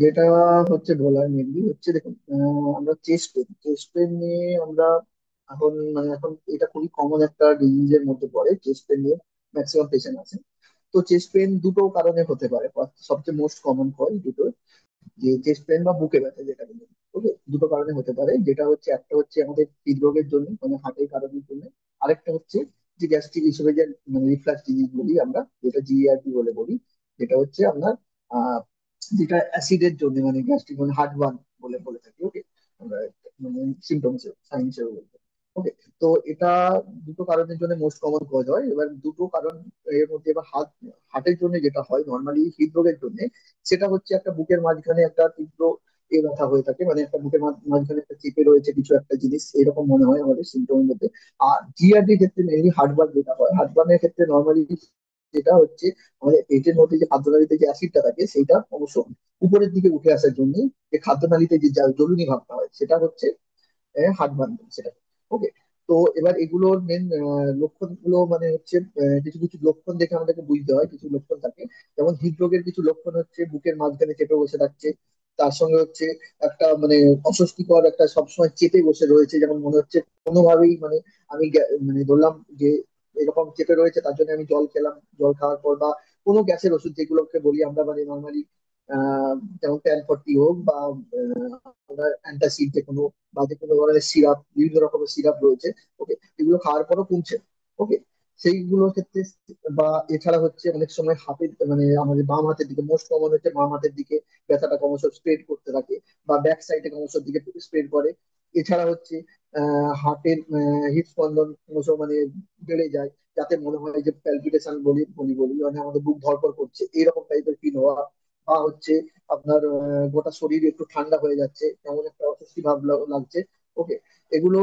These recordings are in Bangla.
যেটা হচ্ছে বলার মেনলি হচ্ছে দেখুন, আমরা চেস্ট পেন নিয়ে আমরা এখন এখন এটা খুবই কমন একটা ডিজিজের মধ্যে পড়ে। চেস্ট পেন নিয়ে ম্যাক্সিমাম পেশেন্ট আছে। তো চেস্ট পেন দুটো কারণে হতে পারে। সবচেয়ে মোস্ট কমন কজ দুটো, যে চেস্ট পেন বা বুকে ব্যথা যেটা বলি। ওকে, দুটো কারণে হতে পারে। যেটা হচ্ছে একটা হচ্ছে আমাদের হৃদরোগের জন্য, হার্টের কারণের জন্য। আরেকটা হচ্ছে যে গ্যাস্ট্রিক হিসেবে যে রিফ্লাক্স ডিজিজ বলি আমরা, যেটা জিইআরডি বলে বলি। যেটা হচ্ছে আপনার আহ যেটা অ্যাসিডের জন্য, গ্যাস্ট্রিক হার্ট বার্ন বলে বলে থাকি। ওকে, আমরা সিমটম হিসেবে, সাইন হিসেবে বলতে। ওকে, তো এটা দুটো কারণের জন্য মোস্ট কমন কজ হয়। এবার দুটো কারণ এর মধ্যে, এবার হার্টের জন্য যেটা হয় নর্মালি হৃদরোগের জন্য, সেটা হচ্ছে একটা বুকের মাঝখানে একটা তীব্র ব্যথা হয়ে থাকে। একটা বুকের মাঝখানে একটা চেপে রয়েছে কিছু একটা জিনিস, এরকম মনে হয় আমাদের সিমটমের মধ্যে। আর জিআরডির ক্ষেত্রে মেনলি হার্টবার্ন যেটা হয়, হার্টবার্নের ক্ষেত্রে নর্মালি যেটা হচ্ছে আমাদের পেটের মধ্যে যে খাদ্যনালীতে যে অ্যাসিডটা থাকে সেইটা অবশ্য উপরের দিকে উঠে আসার জন্য যে খাদ্যনালীতে যে জ্বলুনি ভাবটা হয়, সেটা হচ্ছে হার্টবার্ন সেটা। ওকে, তো এবার এগুলোর মেন লক্ষণ গুলো হচ্ছে কিছু কিছু লক্ষণ দেখে আমাদেরকে বুঝতে হয়। কিছু লক্ষণ থাকে, যেমন হৃদরোগের কিছু লক্ষণ হচ্ছে বুকের মাঝখানে চেপে বসে থাকছে। তার সঙ্গে হচ্ছে একটা অস্বস্তিকর একটা সবসময় চেপে বসে রয়েছে, যেমন মনে হচ্ছে কোনোভাবেই আমি ধরলাম যে এরকম চেপে রয়েছে, তার জন্য আমি জল খেলাম, জল খাওয়ার পর বা কোনো গ্যাসের ওষুধ যেগুলোকে বলি আমরা নর্মালি, আহ যেমন 1040 হোক বা অ্যান্টাসিড যে কোনো, বা যে কোনো ধরনের সিরাপ, বিভিন্ন রকমের সিরাপ রয়েছে। ওকে, এগুলো খাওয়ার পরও কমছে। ওকে, সেইগুলোর ক্ষেত্রে বা এছাড়া হচ্ছে অনেক সময় হাতের আমাদের বাম হাতের দিকে, মোস্ট কমন হচ্ছে বাম হাতের দিকে ব্যথাটা ক্রমশ স্প্রেড করতে থাকে, বা ব্যাক সাইডে ক্রমশ দিকে স্প্রেড করে। এছাড়া হচ্ছে হার্টের হৃদস্পন্দন ক্রমশ বেড়ে যায়, যাতে মনে হয় যে প্যালপিটেশন বলি বলি বলি আমাদের বুক ধড়ফড় করছে, এইরকম টাইপের ফিল হওয়া। বা হচ্ছে আপনার গোটা শরীর একটু ঠান্ডা হয়ে যাচ্ছে, কেমন একটা অস্বস্তি ভাব লাগছে। ওকে, এগুলো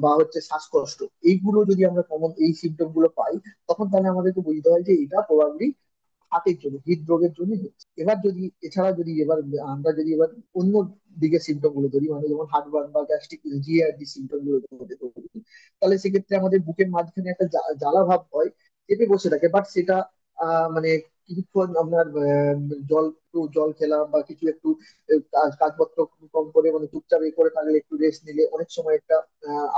বা হচ্ছে শ্বাসকষ্ট, এইগুলো যদি আমরা কমন এই সিমটম গুলো পাই, তখন তাহলে আমাদেরকে বুঝতে হয় যে এটা প্রবাবলি হার্টের জন্য, হৃদরোগের জন্য হচ্ছে। এবার যদি এছাড়া যদি এবার আমরা যদি এবার অন্য দিকে সিমটম গুলো ধরি, যেমন হার্টবার্ন বা গ্যাস্ট্রিক জিআরডি সিমটম গুলো ধরি, তাহলে সেক্ষেত্রে আমাদের বুকের মাঝখানে একটা জ্বালা ভাব হয়, চেপে বসে থাকে। বাট সেটা কিছুক্ষণ আপনার একটু জল খেলাম বা কিছু একটু কাজপত্র কম করে চুপচাপ করে থাকলে, একটু রেস্ট নিলে অনেক সময় একটা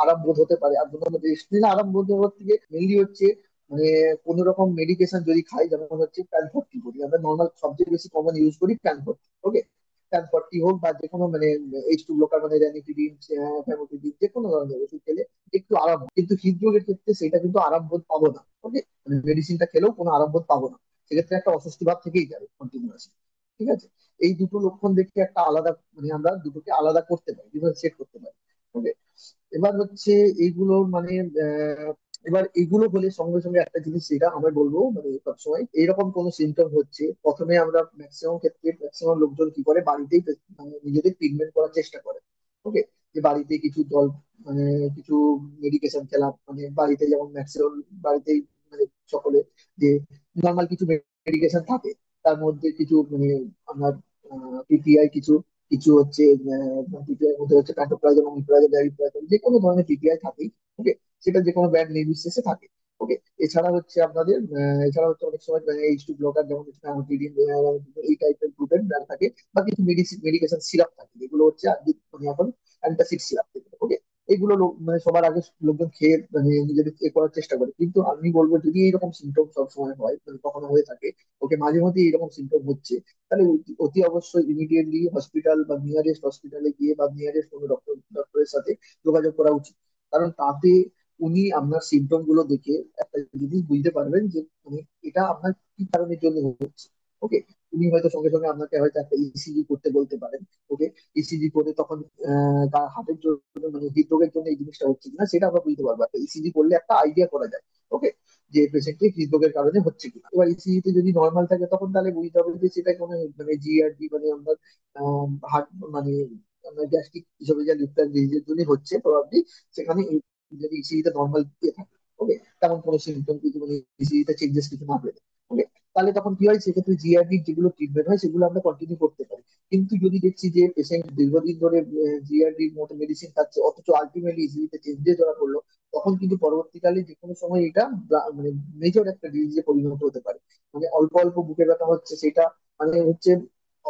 আরাম বোধ হতে পারে। আর রেস্ট নিলে আরাম বোধ হওয়ার থেকে মেনলি হচ্ছে মানে কোন রকম মেডিকেশন যদি খাই, যেমন হচ্ছে প্যান 40 করি আমরা, নর্মাল সবচেয়ে বেশি কমন ইউজ করি প্যান 40। ওকে, প্যান 40 হোক বা যে কোনো H2 ব্লকার, র্যানিটিডিন, ফ্যামোটিডিন, যে কোনো ধরনের ওষুধ খেলে একটু আরাম হয়। কিন্তু হৃদরোগের ক্ষেত্রে সেটা কিন্তু আরাম বোধ পাবো না। ওকে, মেডিসিনটা খেলেও কোনো আরাম বোধ পাবো না, সেক্ষেত্রে একটা অস্বস্তি ভাব থেকেই যাবে কন্টিনিউয়াস। ঠিক আছে, এই দুটো লক্ষণ দেখে একটা আলাদা আমরা দুটোকে আলাদা করতে পারি, ডিফারেন্সিয়েট করতে পারি। ওকে, এবার হচ্ছে এইগুলো এবার এগুলো হলে সঙ্গে সঙ্গে একটা জিনিস যেটা আমরা বলবো, সবসময় এইরকম কোনো সিমটম হচ্ছে, প্রথমে আমরা ম্যাক্সিমাম ক্ষেত্রে ম্যাক্সিমাম লোকজন কি করে, বাড়িতেই নিজেদের ট্রিটমেন্ট করার চেষ্টা করে। ওকে, যে বাড়িতে কিছু জল, মানে কিছু মেডিকেশন খেলাম, বাড়িতে যেমন ম্যাক্সিমাম বাড়িতেই সকলে যে নর্মাল কিছু মেডিকেশন থাকে, তার মধ্যে কিছু আপনার পিপিআই কিছু কিছু হচ্ছে পিপিআই এর মধ্যে হচ্ছে প্যান্টোপ্রাজল, অমিপ্রাজল, ড্যারিপ্রাজল, যে কোনো ধরনের পিপিআই থাকেই। ওকে, সেটা যে কোনো ব্র্যান্ড নির্বিশেষে থাকে। ওকে, এছাড়া হচ্ছে আপনাদের এছাড়া হচ্ছে অনেক সময় H2 ব্লকার, যেমন ফ্যামোটিডিন, এই টাইপের গ্রুপের ব্র্যান্ড থাকে, বা কিছু মেডিকেশন সিরাপ থাকে, যেগুলো হচ্ছে আজকে এখন অ্যান্টাসিড সিরাপ থেকে। ওকে, এগুলো সবার আগে লোকজন খেয়ে নিজেদের করার চেষ্টা করে। কিন্তু আমি বলবো, যদি এইরকম সিমটম সব সময় হয়, কখনো হয়ে থাকে, ওকে, মাঝে মধ্যে এইরকম সিমটম হচ্ছে, তাহলে অতি অতি অবশ্যই ইমিডিয়েটলি হসপিটাল বা নিয়ারেস্ট হসপিটালে গিয়ে বা নিয়ারেস্ট কোনো ডক্টরের সাথে যোগাযোগ করা উচিত। কারণ তাতে উনি আপনার সিমটম গুলো দেখে একটা জিনিস বুঝতে পারবেন যে এটা আপনার কি কারণের জন্য হচ্ছে। ওকে, উনি হয়তো সঙ্গে সঙ্গে আপনাকে হয়তো একটা ইসিজি করতে বলতে পারেন। ওকে, ইসিজি করে তখন হার্টের জন্য, হৃদরোগের জন্য এই জিনিসটা হচ্ছে কিনা সেটা আমরা বুঝতে পারবো। একটা ইসিজি করলে একটা আইডিয়া করা যায়। ওকে, যে পেশেন্টকে হৃদরোগের কারণে হচ্ছে কিনা। এবার ইসিজি তে যদি নর্মাল থাকে, তখন তাহলে বুঝতে হবে যে সেটা কোনো জিআরডি, আপনার হার্ট, মানে আপনার গ্যাস্ট্রিক হিসেবে যা লিভার ডিজিজের জন্য হচ্ছে প্রবাবলি। সেখানে যদি ইসিজিতে নর্মাল দিয়ে থাকে, ওকে, তেমন কোনো সিমটম কিছু ইসিজিতে চেঞ্জেস কিছু না পেলে, ওকে, তাহলে তখন কি হয়, সেক্ষেত্রে জিআরডির যেগুলো ট্রিটমেন্ট হয় সেগুলো আমরা কন্টিনিউ করতে পারি। কিন্তু যদি দেখছি যে পেশেন্ট দীর্ঘদিন ধরে জিআরডির মতো মেডিসিন খাচ্ছে, অথচ আলটিমেটলি ইসিজিতে চেঞ্জেস ধরা পড়লো, তখন কিন্তু পরবর্তীকালে যে কোনো সময় এটা মেজর একটা ডিজিজে পরিণত হতে পারে। অল্প অল্প বুকে ব্যথা হচ্ছে, সেটা হচ্ছে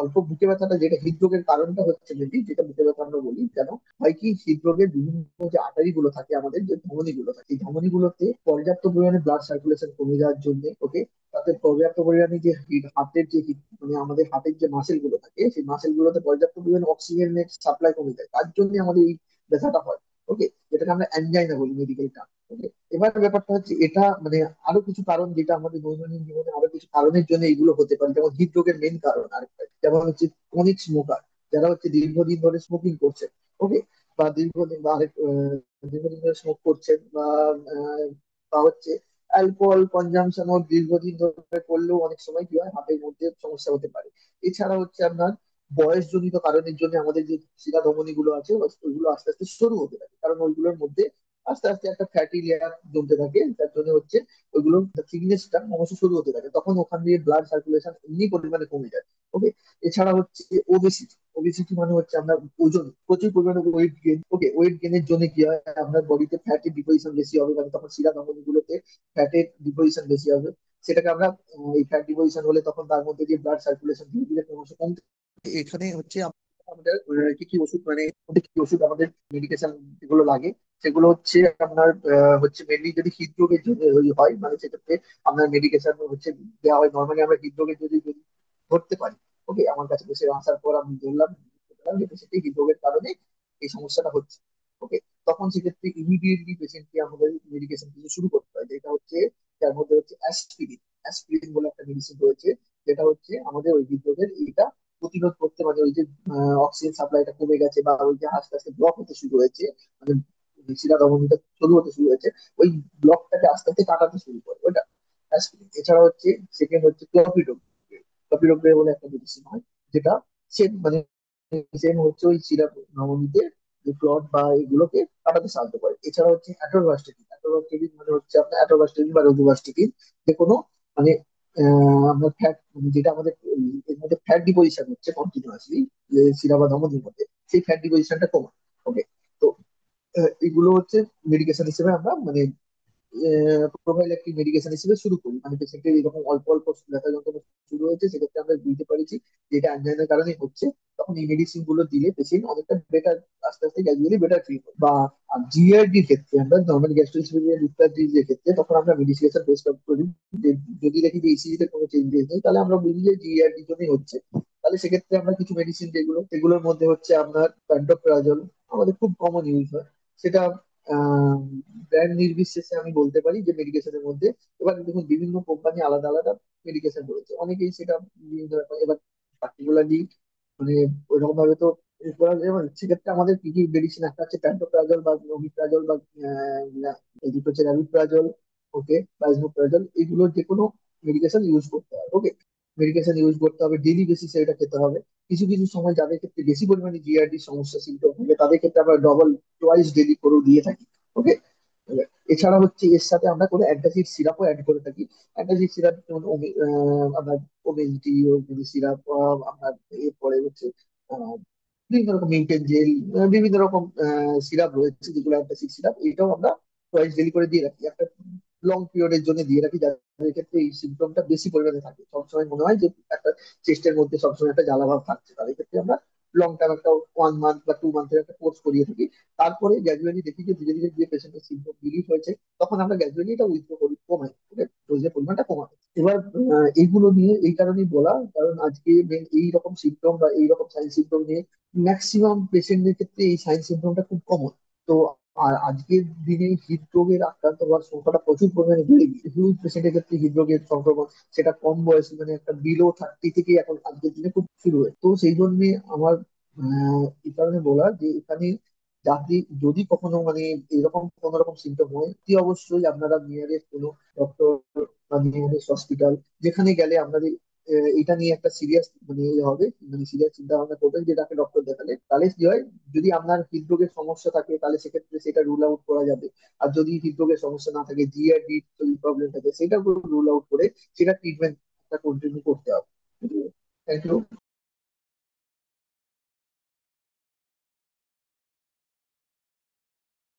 অল্প বুকে ব্যথাটা যেটা হৃদরোগের কারণটা হচ্ছে মেনলি, যেটা বুকে ব্যথা আমরা বলি কেন হয় কি, হৃদরোগের বিভিন্ন যে আর্টারি গুলো থাকে, আমাদের যে ধমনী গুলো থাকে, এই ধমনী গুলোতে পর্যাপ্ত পরিমাণে ব্লাড সার্কুলেশন কমে যাওয়ার জন্য, ওকে, তাতে পর্যাপ্ত পরিমাণে যে হার্টের যে মানে আমাদের হার্টের যে মাসেল গুলো থাকে, সেই মাসেল গুলোতে পর্যাপ্ত পরিমাণে অক্সিজেনের সাপ্লাই কমে যায়, তার জন্য আমাদের এই ব্যথাটা হয়। ওকে, যেটাকে আমরা অ্যানজাইনা বলি মেডিকেল টার্ম। ওকে, এবার ব্যাপারটা হচ্ছে এটা মানে আরো কিছু কারণ, যেটা আমাদের দৈনন্দিন জীবনে আরো কিছু কারণের জন্য এগুলো হতে পারে, যেমন হৃদরোগের মেন কারণ আরেকটা, যেমন হচ্ছে ক্রনিক স্মোকার, যারা হচ্ছে দীর্ঘদিন ধরে স্মোকিং করছে। ওকে, বা দীর্ঘদিন বা আরেক দীর্ঘদিন ধরে স্মোক করছেন, বা বা হচ্ছে অ্যালকোহল কনজাম্পশন ও দীর্ঘদিন ধরে করলেও অনেক সময় কি হয়, হার্টের মধ্যে সমস্যা হতে পারে। এছাড়া হচ্ছে আপনার বয়সজনিত কারণের জন্য আমাদের যে শিরা ধমনী গুলো আছে, ওইগুলো আস্তে আস্তে সরু হতে থাকে, কারণ ওইগুলোর মধ্যে আস্তে আস্তে একটা ফ্যাটি লেয়ার জমতে থাকে, যার জন্য হচ্ছে ওইগুলো থিকনেসটা ক্রমশ শুরু হতে থাকে, তখন ওখান দিয়ে ব্লাড সার্কুলেশন এমনি পরিমাণে কমে যায়। ওকে, এছাড়া হচ্ছে ওবেসিটি। ওবেসিটি মানে হচ্ছে আমরা ওজন, প্রচুর পরিমাণে ওয়েট গেইন। ওকে, ওয়েট গেইনের জন্য কি হয়, আপনার বডিতে ফ্যাটের ডিপোজিশন বেশি হবে, মানে তখন শিরা ধমনী গুলোতে ফ্যাটের ডিপোজিশন বেশি হবে। সেটাকে আমরা এই ফ্যাট ডিপোজিশন হলে তখন তার মধ্যে দিয়ে ব্লাড সার্কুলেশন ধীরে ধীরে ক্রমশ কমতে থাকে। এখানে হচ্ছে আমাদের কি কি ওষুধ মানে কি কি ওষুধ আমাদের মেডিকেশন যেগুলো লাগে, সেগুলো হচ্ছে আপনার হচ্ছে মেনলি যদি হৃদরোগের জন্য যদি হয়, মানে সেক্ষেত্রে আপনার মেডিকেশন হচ্ছে দেওয়া হয়। নর্মালি আমরা হৃদরোগের যদি যদি ধরতে পারি, ওকে, আমার কাছে পেশেন্ট আসার পর আমি ধরলাম যে পেশেন্টটি হৃদরোগের কারণে এই সমস্যাটা হচ্ছে। ওকে, তখন সেক্ষেত্রে ইমিডিয়েটলি পেশেন্টকে আমাদের মেডিকেশন কিছু শুরু করতে হয়, যেটা হচ্ছে যার মধ্যে হচ্ছে অ্যাসপিরিন। অ্যাসপিরিন বলে একটা মেডিসিন রয়েছে, যেটা হচ্ছে আমাদের ওই হৃদরোগের এইটা প্রতিরোধ করতে, মানে ওই যে অক্সিজেন সাপ্লাইটা কমে গেছে বা ওই যে আস্তে আস্তে ব্লক হতে শুরু হয়েছে, মানে শিরা ধমনীটা শুরু হতে শুরু হয়েছে, ওই ব্লকটাকে আস্তে আস্তে কাটাতে শুরু করে ওটা অ্যাসপিরিন। এছাড়া হচ্ছে সেকেন্ড হচ্ছে ক্লপিডোগ্রাম। ক্লপিডোগ্রাম বলে একটা মেডিসিন হয়, যেটা সেম মানে সেম হচ্ছে ওই শিরা ধমনীতে যে ক্লট বা এগুলোকে কাটাতে সাহায্য করে। এছাড়া হচ্ছে অ্যাটোভাস্টেটিন। অ্যাটোভাস্টেটিন মানে হচ্ছে আপনার অ্যাটোভাস্টেটিন বা রোজুভাস্টেটিন, যে কোনো মানে আমরা ফ্যাট, যেটা আমাদের এর মধ্যে ফ্যাট ডিপোজিশন হচ্ছে কন্টিনিউয়াসলি শিরা বা ধমনীর মধ্যে, সেই ফ্যাট ডিপোজিশনটা কমায়। ওকে, তো এগুলো হচ্ছে মেডিকেশন হিসেবে আমরা মানে প্রোফাইল্যাক্টিক মেডিকেশন হিসেবে শুরু করি, মানে পেশেন্টের এরকম অল্প অল্প ব্যথা যন্ত্রণা শুরু হয়েছে, সেক্ষেত্রে আমরা বুঝতে পারছি যে এটা অ্যানজাইনার কারণে হচ্ছে, তখন এই মেডিসিন গুলো দিলে পেশেন্ট অনেকটা বেটার, আস্তে আস্তে গ্র্যাজুয়ালি বেটার ফিল করে। বা জিআরডির ক্ষেত্রে আমরা নর্মাল গ্যাস্ট্রোএসোফেজিয়াল রিফ্লাক্স ডিজিজের ক্ষেত্রে তখন আমরা মেডিকেশন প্রেসক্রাইব করি, যে যদি দেখি যে ইসিজি তে কোনো চেঞ্জেস নেই, তাহলে আমরা বুঝি যে জিআরডির জন্যই হচ্ছে। তাহলে সেক্ষেত্রে আমরা কিছু মেডিসিন যেগুলো, সেগুলোর মধ্যে হচ্ছে আপনার প্যান্টোপ্রাজল, আমাদের খুব কমন ইউজ হয় সেটা। ব্র্যান্ড নির্বিশেষে আমি বলতে পারি যে মেডিকেশনের মধ্যে এবার দেখুন বিভিন্ন কোম্পানি আলাদা আলাদা মেডিকেশন রয়েছে, অনেকেই সেটা বিভিন্ন রকম এবার পার্টিকুলারলি মানে ওইরকম ভাবে তো ই করা যায় না। সেক্ষেত্রে আমাদের কি কি মেডিসিন, একটা হচ্ছে প্যান্টোপ্রাজল বা নভিপ্রাজল বা এই দুটো হচ্ছে র্যাবিপ্রাজল, ওকে, প্লাজমোপ্রাজল, এগুলোর যে কোনো মেডিকেশন ইউজ করতে হবে। ওকে, মেডিকেশন ইউজ করতে হবে, ডেইলি বেসিসে এটা খেতে হবে। কিছু কিছু সময় যাদের ক্ষেত্রে বেশি পরিমাণে জিআরডি সমস্যা সিমটম থাকে, তাদের ক্ষেত্রে আমরা ডবল টোয়াইস ডেলি করেও দিয়ে থাকি। ওকে, এছাড়া হচ্ছে এর সাথে আমরা কোনো অ্যান্টাসিড সিরাপও অ্যাড করে থাকি। অ্যান্টাসিড সিরাপ যেমন আপনার ওবেসিটি সিরাপ, আপনার এরপরে হচ্ছে আহ, বিভিন্ন রকম মিউটেন জেল, বিভিন্ন রকম সিরাপ রয়েছে যেগুলো অ্যান্টাসিড সিরাপ, এটাও আমরা টয়েস ডেলি করে দিয়ে রাখি, একটা লং পিরিয়ডের জন্য দিয়ে রাখি, যাদের ক্ষেত্রে এই সিমটমটা বেশি পরিমাণে থাকে, সবসময় মনে হয় যে একটা চেস্টের মধ্যে সবসময় একটা জ্বালা ভাব থাকছে, তাদের ক্ষেত্রে আমরা লং টার্ম একটা 1 মান্থ বা 2 মান্থের একটা কোর্স করিয়ে থাকি। তারপরে গ্র্যাজুয়ালি দেখি যে ধীরে ধীরে যে পেশেন্টের সিমটম রিলিফ হয়েছে, তখন আমরা গ্র্যাজুয়ালি এটা উইথড্র করি, কমাই, ডোজের পরিমাণটা কমাই। এবার এইগুলো নিয়ে এই কারণেই বলা, কারণ আজকে এই রকম সিমটম বা এই রকম সাইন সিমটম নিয়ে ম্যাক্সিমাম পেশেন্টদের ক্ষেত্রে এই সাইন সিমটমটা খুব কমন। তো আর আজকের দিনে হৃদরোগের আক্রান্ত হওয়ার সংখ্যাটা প্রচুর পরিমাণে বেড়ে গিয়েছে, হিউজ পেশেন্টের ক্ষেত্রে হৃদরোগের সংক্রমণ, সেটা কম বয়সে মানে একটা বিলো 30 থেকে এখন আজকের দিনে খুব শুরু হয়। তো সেই জন্য আমার এই কারণে বলা যে এখানে যাতে যদি কখনো মানে এরকম কোন রকম সিমটম হয়, অতি অবশ্যই আপনারা নিয়ারেস্ট কোনো ডক্টর বা নিয়ারেস্ট হসপিটাল, যেখানে গেলে আপনাদের এটা নিয়ে একটা সিরিয়াস মানে হবে, মানে সিরিয়াস চিন্তা ভাবনা করবেন যে তাকে ডক্টর দেখালে, তাহলে কি হয়, যদি আপনার হৃদরোগের সমস্যা থাকে তাহলে সেক্ষেত্রে সেটা রুল আউট করা যাবে। আর যদি হৃদরোগের সমস্যা না থাকে, জিআরডি যদি প্রবলেম থাকে, সেটা রুল আউট করে সেটা ট্রিটমেন্টটা কন্টিনিউ করতে হবে। Thank you.